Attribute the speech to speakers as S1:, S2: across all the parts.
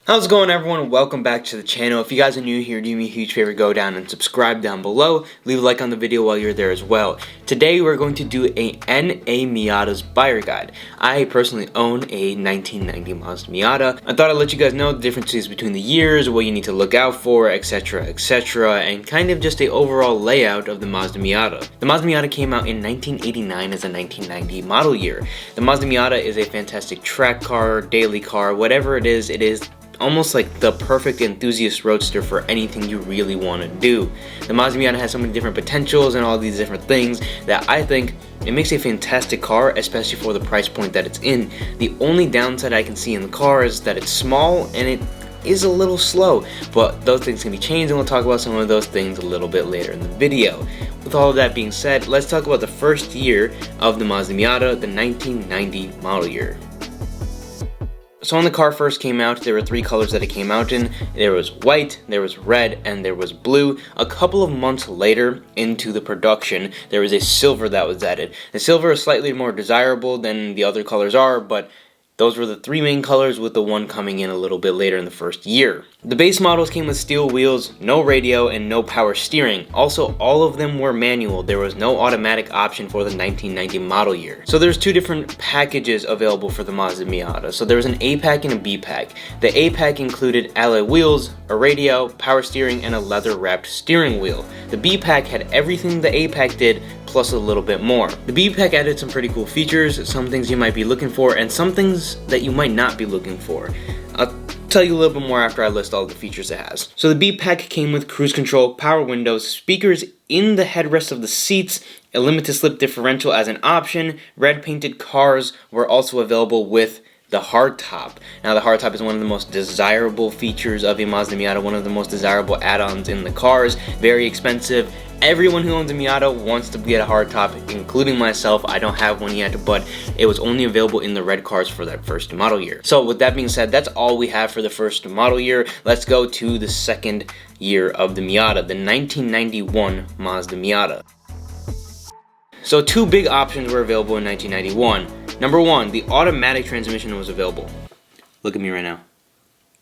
S1: How's it going, everyone? Welcome back to the channel. If you guys are new here, do me a huge favor, go down and subscribe down below. Leave a like on the video while you're there as well. Today we're going to do a NA Miata's buyer guide. I personally own a 1990 Mazda Miata. I thought I'd let you guys know the differences between the years, what you need to look out for, etc, etc, and kind of just the overall layout of the Mazda Miata. The Mazda Miata came out in 1989 as a 1990 model year. The Mazda Miata is a fantastic track car, daily car, whatever it is almost like the perfect enthusiast roadster for anything you really want to do. The Mazda Miata has so many different potentials and all these different things that I think it makes a fantastic car, especially for the price point that it's in. The only downside I can see in the car is that it's small and it is a little slow, but those things can be changed, and we'll talk about some of those things a little bit later in the video. With all of that being said, let's talk about the first year of the Mazda Miata, the 1990 model year. So when the car first came out, there were three colors that it came out in. There was white, there was red, and there was blue. A couple of months later into the production, there was a silver that was added. The silver is slightly more desirable than the other colors are, but those were the three main colors, with the one coming in a little bit later in the first year. The base models came with steel wheels, no radio, and no power steering. Also, all of them were manual. There was no automatic option for the 1990 model year. So there's two different packages available for the Mazda Miata. So there was an A pack and a B pack. The A pack included alloy wheels, a radio, power steering, and a leather wrapped steering wheel. The B pack had everything the A pack did, plus a little bit more. The B pack added some pretty cool features, some things you might be looking for, and some things that you might not be looking for. I'll tell you a little bit more after I list all the features it has. So the B pack came with cruise control, power windows, speakers in the headrest of the seats, a limited slip differential as an option. Red painted cars were also available with the hardtop. Now the hardtop is one of the most desirable features of a Mazda Miata, one of the most desirable add-ons in the cars. Very expensive. Everyone who owns a Miata wants to get a hardtop, including myself. I don't have one yet, but it was only available in the red cars for that first model year. So with that being said, that's all we have for the first model year. Let's go to the second year of the Miata, the 1991 Mazda Miata. So two big options were available in 1991. Number one, the automatic transmission was available. Look at me right now.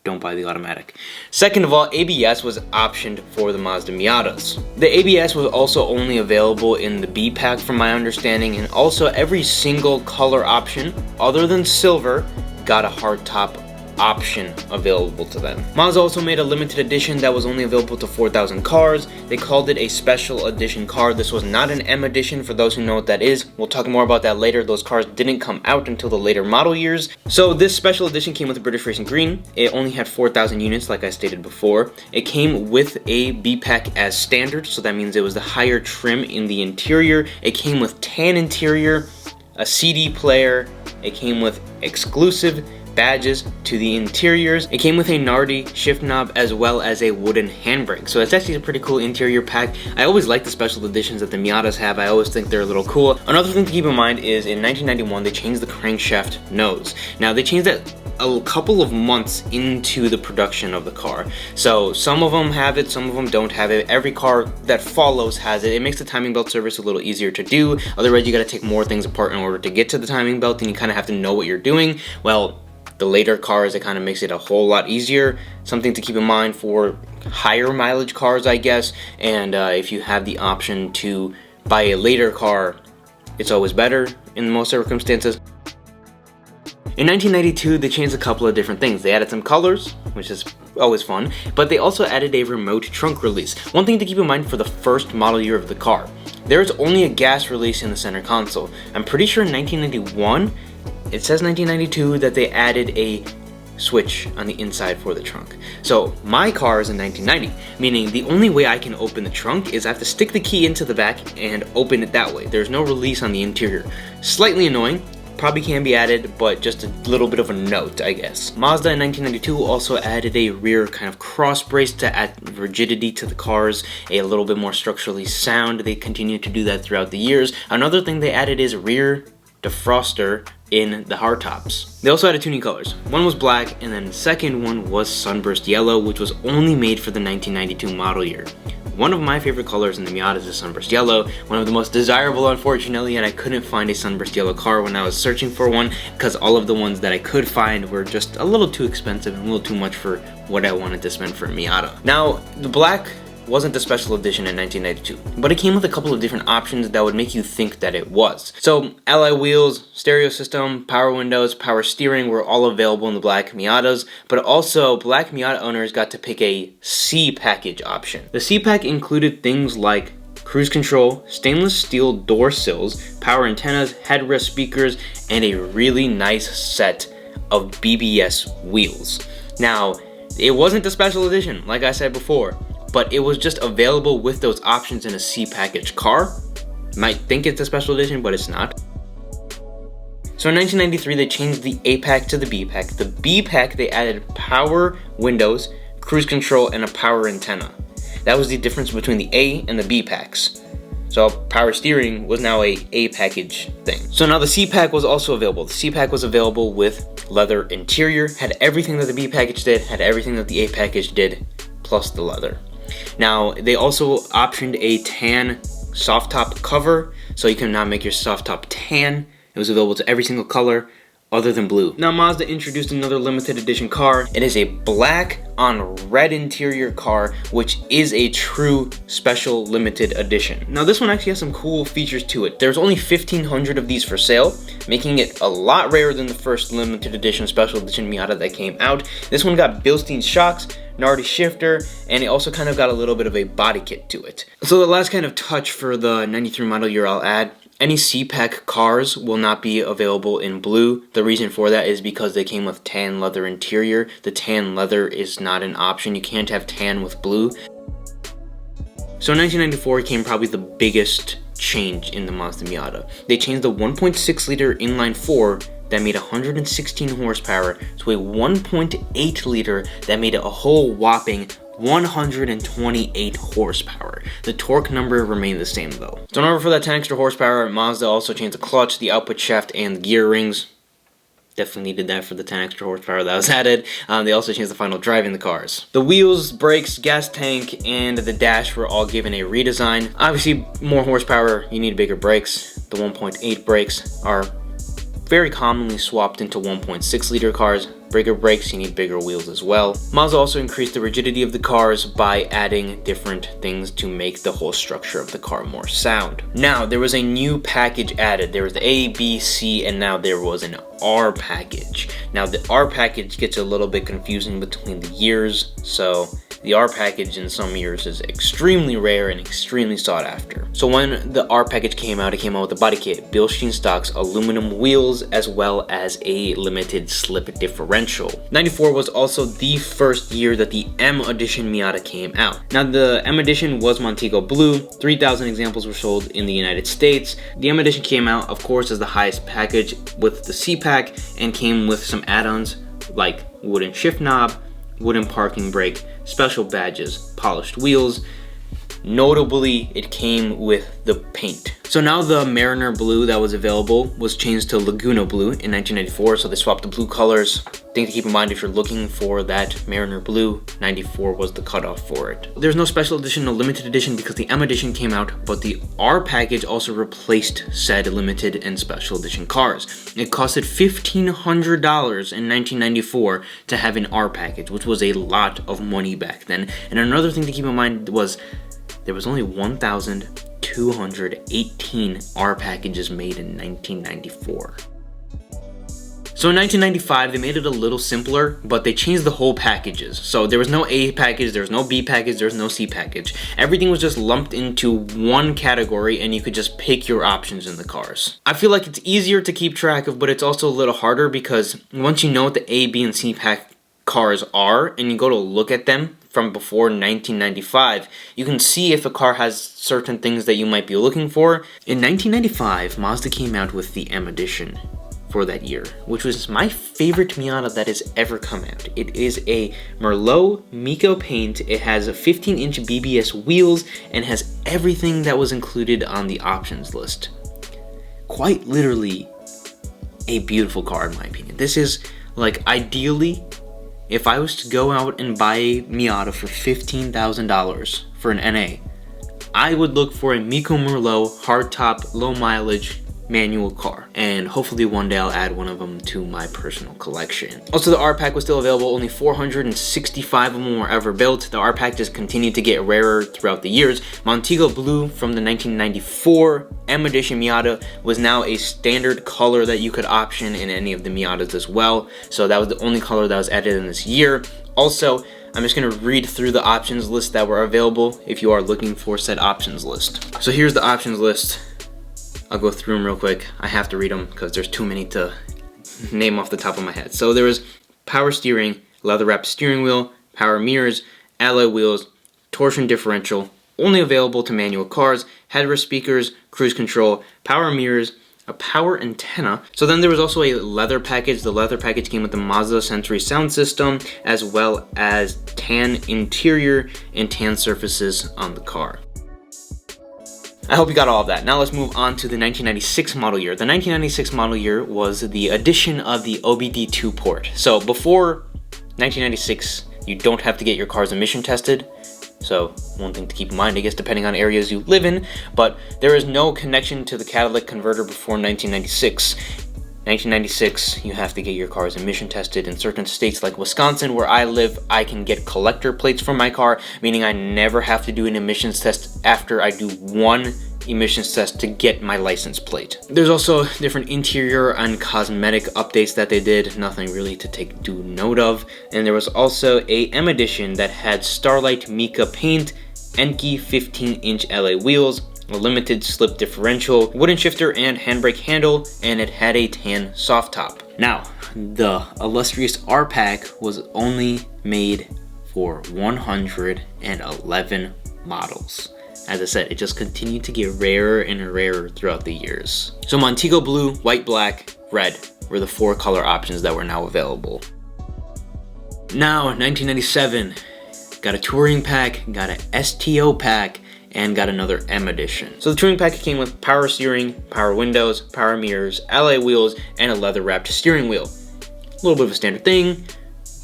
S1: Don't buy the automatic. Second of all, ABS was optioned for the Mazda Miatas. The ABS was also only available in the B pack from my understanding, and also every single color option other than silver got a hardtop option available to them. Mazda also made a limited edition that was only available to 4,000 cars. They called it a special edition car. This was not an M edition, for those who know what that is. We'll talk more about that later. Those cars didn't come out until the later model years. So this special edition came with British Racing Green. It only had 4,000 units, like I stated before. It came with a B pack as standard, so that means it was the higher trim in the interior. It came with tan interior, a CD player. It came with exclusive badges to the interiors. It came with a Nardi shift knob as well as a wooden handbrake. So it's actually a pretty cool interior pack. I always like the special editions that the Miatas have. I always think they're a little cool. Another thing to keep in mind is in 1991 they changed the crankshaft nose. Now they changed that a couple of months into the production of the car. So some of them have it, some of them don't have it. Every car that follows has it. It makes the timing belt service a little easier to do. Otherwise you gotta take more things apart in order to get to the timing belt, and you kind of have to know what you're doing. Well, the later cars, it kind of makes it a whole lot easier. Something to keep in mind for higher mileage cars, I guess. And if you have the option to buy a later car, it's always better in most circumstances. In 1992, they changed a couple of different things. They added some colors, which is always fun, but they also added a remote trunk release. One thing to keep in mind for the first model year of the car, there is only a gas release in the center console. I'm pretty sure in 1991, it says 1992 that they added a switch on the inside for the trunk. So my car is in 1990, meaning the only way I can open the trunk is I have to stick the key into the back and open it that way. There's no release on the interior. Slightly annoying, probably can be added, but just a little bit of a note, I guess. Mazda in 1992 also added a rear kind of cross brace to add rigidity to the cars, a little bit more structurally sound. They continued to do that throughout the years. Another thing they added is rear defroster in the hardtops. They also had two new colors. One was black, and then the second one was sunburst yellow, which was only made for the 1992 model year. One of my favorite colors in the Miata is sunburst yellow, one of the most desirable, unfortunately, and I couldn't find a sunburst yellow car when I was searching for one because all of the ones that I could find were just a little too expensive and a little too much for what I wanted to spend for a Miata. Now, the black wasn't the special edition in 1992, but it came with a couple of different options that would make you think that it was. So, alloy wheels, stereo system, power windows, power steering were all available in the black Miatas, but also black Miata owners got to pick a C package option. The C pack included things like cruise control, stainless steel door sills, power antennas, headrest speakers, and a really nice set of BBS wheels. Now, it wasn't the special edition, like I said before, but it was just available with those options in a C package car. You might think it's a special edition, but it's not. So in 1993, they changed the A pack to the B pack. The B pack, they added power windows, cruise control, and a power antenna. That was the difference between the A and the B packs. So power steering was now a package thing. So now the C pack was also available. The C pack was available with leather interior, had everything that the B package did, had everything that the A package did, plus the leather. Now, they also optioned a tan soft top cover, so you can now make your soft top tan. It was available to every single color other than blue. Now, Mazda introduced another limited edition car. It is a black on red interior car, which is a true special limited edition. Now, this one actually has some cool features to it. There's only 1,500 of these for sale, making it a lot rarer than the first limited edition special edition Miata that came out. This one got Bilstein shocks, Nardi shifter, and it also kind of got a little bit of a body kit to it. So the last kind of touch for the 93 model year I'll add, any C-Pack cars will not be available in blue. The reason for that is because they came with tan leather interior. The tan leather is not an option. You can't have tan with blue. So in 1994 came probably the biggest change in the Mazda Miata. They changed the 1.6 liter inline 4 that made 116 horsepower to a 1.8 liter that made a whole whopping 128 horsepower. The torque number remained the same though. So in order for that 10 extra horsepower, Mazda also changed the clutch, the output shaft, and the gear rings. Definitely needed that for the 10 extra horsepower that was added. They also changed the final drive in the cars. The wheels, brakes, gas tank, and the dash were all given a redesign. Obviously, more horsepower, you need bigger brakes. The 1.8 brakes are very commonly swapped into 1.6 liter cars. Bigger brakes, you need bigger wheels as well. Mazda also increased the rigidity of the cars by adding different things to make the whole structure of the car more sound. Now, there was a new package added. There was the A, B, C, and now there was an R package. Now, the R package gets a little bit confusing between the years, so the R package in some years is extremely rare and extremely sought after. So when the R package came out, it came out with a body kit, Bilstein stocks, aluminum wheels, as well as a limited slip differential. 94 was also the first year that the M edition Miata came out. Now the M edition was Montego blue, 3,000 examples were sold in the United States. The M edition came out, of course, as the highest package with the C pack and came with some add-ons like wooden shift knob, wooden parking brake, special badges, polished wheels. Notably, it came with the paint. So now the Mariner blue that was available was changed to Laguna blue in 1994, so they swapped the blue colors. Thing to keep in mind if you're looking for that Mariner blue, 94 was the cutoff for it. There's no special edition, no limited edition because the M edition came out, but the R package also replaced said limited and special edition cars. It costed $1,500 in 1994 to have an R package, which was a lot of money back then. And another thing to keep in mind was there was only 1,218 R packages made in 1994. So in 1995, they made it a little simpler, but they changed the whole packages. So there was no A package, there was no B package, there was no C package. Everything was just lumped into one category and you could just pick your options in the cars. I feel like it's easier to keep track of, but it's also a little harder because once you know what the A, B, and C pack cars are and you go to look at them from before 1995, you can see if a car has certain things that you might be looking for. In 1995, Mazda came out with the M edition for that year, which was my favorite Miata that has ever come out. It is a Merlot Miko paint. It has a 15-inch BBS wheels and has everything that was included on the options list. Quite literally a beautiful car in my opinion. This is like ideally, if I was to go out and buy a Miata for $15,000 for an NA, I would look for a Miko Merlot hardtop, low mileage manual car, and hopefully one day I'll add one of them to my personal collection. Also, the R-Pack was still available. Only 465 of them were ever built. The R-Pack just continued to get rarer throughout the years. Montego Blue from the 1994 M Edition Miata was now a standard color that you could option in any of the Miatas as well. So that was the only color that was added in this year. Also, I'm just going to read through the options list that were available if you are looking for said options list. So here's the options list. I'll go through them real quick. I have to read them because there's too many to name off the top of my head. So there was power steering, leather wrapped steering wheel, power mirrors, alloy wheels, torsion differential, only available to manual cars, headrest speakers, cruise control, power mirrors, a power antenna. So then there was also a leather package. The leather package came with the Mazda Sensory sound system, as well as tan interior and tan surfaces on the car. I hope you got all of that. Now let's move on to the 1996 model year. The 1996 model year was the addition of the OBD2 port. So before 1996, you don't have to get your cars emission tested. So one thing to keep in mind, I guess, depending on areas you live in, but there is no connection to the catalytic converter before 1996. 1996, you have to get your cars emission tested. In certain states like Wisconsin, where I live, I can get collector plates for my car, meaning I never have to do an emissions test after I do one emissions test to get my license plate. There's also different interior and cosmetic updates that they did, nothing really to take due note of. And there was also a M edition that had Starlight Mica paint, Enkei 15-inch LA wheels, a limited slip differential, wooden shifter and handbrake handle, and it had a tan soft top. Now, the illustrious R-Pack was only made for 111 models. As I said, it just continued to get rarer and rarer throughout the years. So Montego Blue, white, black, red were the 4 color options that were now available. Now, 1997, got a touring pack, got a STO pack, and got another M edition. So the touring pack came with power steering, power windows, power mirrors, alloy wheels, and a leather wrapped steering wheel. A little bit of a standard thing,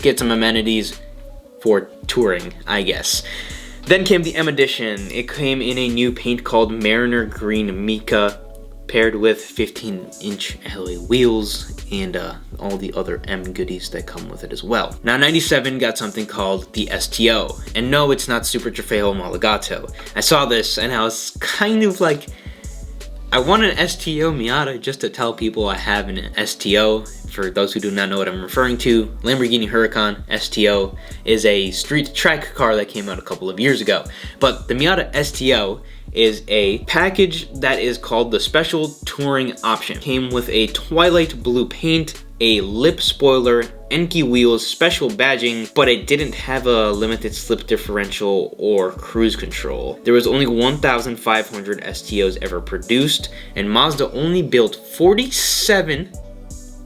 S1: get some amenities for touring, I guess. Then came the M edition. It came in a new paint called Mariner Green Mica, paired with 15-inch alloy wheels and all the other M goodies that come with it as well. Now 97 got something called the STO, and no, it's not Super Trofeo Omologato. I saw this and I was kind of like, I want an STO Miata just to tell people I have an STO. For those who do not know what I'm referring to, Lamborghini Huracan STO is a street track car that came out a couple of years ago. But the Miata STO is a package that is called the Special Touring Option. Came with a twilight blue paint, a lip spoiler, Enkei wheels, special badging, but it didn't have a limited slip differential or cruise control. There was only 1,500 STOs ever produced, and Mazda only built 47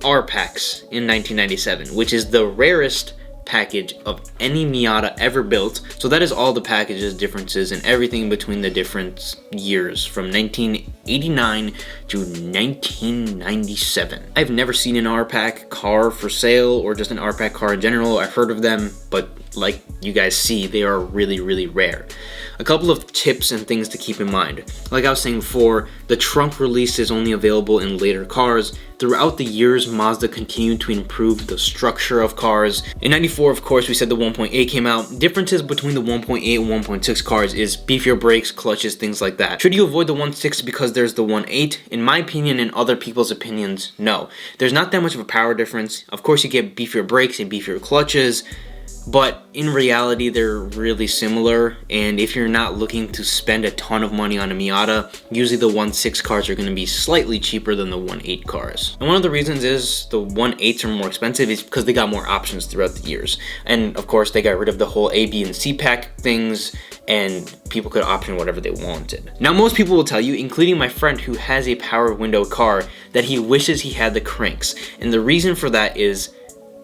S1: R-Packs in 1997, which is the rarest package of any Miata ever built. So that is all the packages, differences, and everything between the different years from 1989 to 1997. I've never seen an R-Pack car for sale or just an R-Pack car in general. I've heard of them, but like you guys see, they are really, really rare. A couple of tips and things to keep in mind. Like I was saying before, the trunk release is only available in later cars. Throughout the years, Mazda continued to improve the structure of cars. In 94, of course, we said the 1.8 came out. Differences between the 1.8 and 1.6 cars is beefier brakes, clutches, things like that. Should you avoid the 1.6 because there's the 1.8? In my opinion and other people's opinions, no. There's not that much of a power difference. Of course, you get beefier brakes and beefier clutches, but in reality, they're really similar, and if you're not looking to spend a ton of money on a Miata, usually the 1.6 cars are going to be slightly cheaper than the 1.8 cars. And one of the reasons is the 1.8s are more expensive is because they got more options throughout the years. And of course, they got rid of the whole A, B, and C pack things, and people could option whatever they wanted. Now, most people will tell you, including my friend who has a power window car, that he wishes he had the cranks. And the reason for that is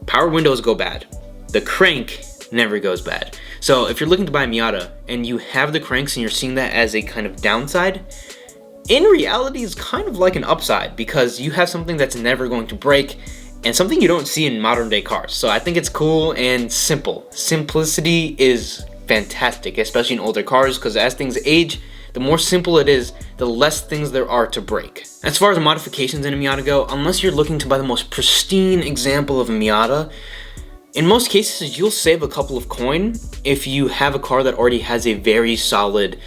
S1: power windows go bad. The crank never goes bad. So if you're looking to buy a Miata and you have the cranks and you're seeing that as a kind of downside, in reality it's kind of like an upside because you have something that's never going to break and something you don't see in modern day cars. So I think it's cool and simple. Simplicity is fantastic, especially in older cars, because as things age, The more simple it is, the less things there are to break. As far as modifications in a Miata go, unless you're looking to buy the most pristine example of a Miata, in most cases you'll save a couple of coin if you have a car that already has a very solid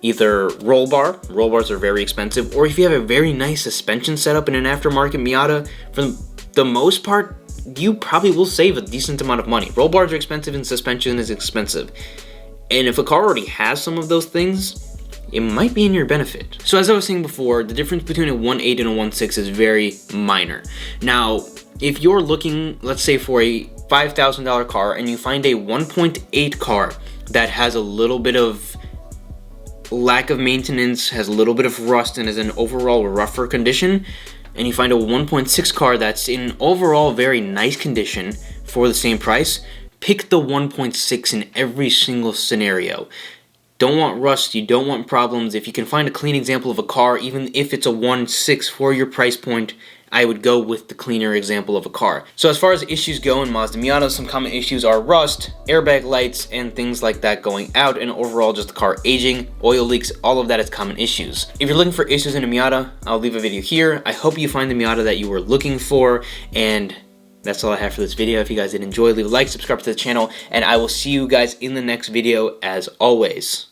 S1: either roll bars are very expensive, or if you have a very nice suspension setup in an aftermarket Miata. For the most part, you probably will save a decent amount of money. Roll bars are expensive and suspension is expensive. And if a car already has some of those things, it might be in your benefit. So as I was saying before, the difference between a 1.8 and a 1.6 is very minor. Now, if you're looking, let's say, for a $5,000 car and you find a 1.8 car that has a little bit of lack of maintenance, has a little bit of rust, and is in overall rougher condition, and you find a 1.6 car that's in overall very nice condition for the same price, pick the 1.6 in every single scenario. Don't want rust, you don't want problems. If you can find a clean example of a car, even if it's a 1.6 for your price point, I would go with the cleaner example of a car. So as far as issues go in Mazda Miata, some common issues are rust, airbag lights, and things like that going out, and overall just the car aging, oil leaks, all of that is common issues. If you're looking for issues in a Miata, I'll leave a video here. I hope you find the Miata that you were looking for, and that's all I have for this video. If you guys did enjoy, leave a like, subscribe to the channel, and I will see you guys in the next video as always.